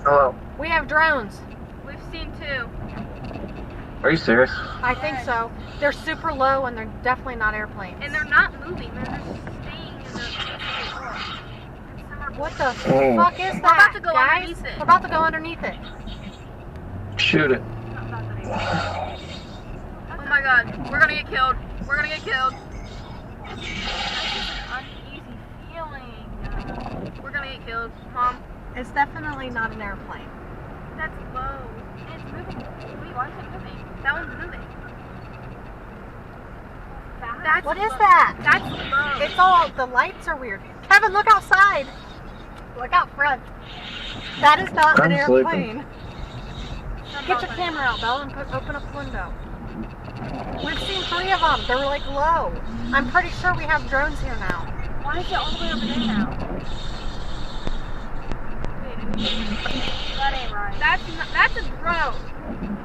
Hello. We have drones. We've seen 2. Are you serious? I think so. They're super low and they're definitely not airplanes. And they're not moving. They're just staying in the What the fuck is that, We're about to go guys? underneath it. We're about to go underneath it. Shoot it. Oh my god. We're gonna get killed. We're gonna get killed. This is an uneasy feeling. We're gonna get killed. Mom. It's definitely not an airplane. That's low. And it's moving. Wait, why is it moving? That one's moving. That's What is low. that? That's low. It's all, the lights are weird. Kevin, look outside. Look out front. That is not an I'm sleeping. airplane. Get your camera out, Belle, and open up the window. We've seen 3 of them. They're like low. I'm pretty sure we have drones here now. Why is it all the way over there now? That ain't right. That's a drone.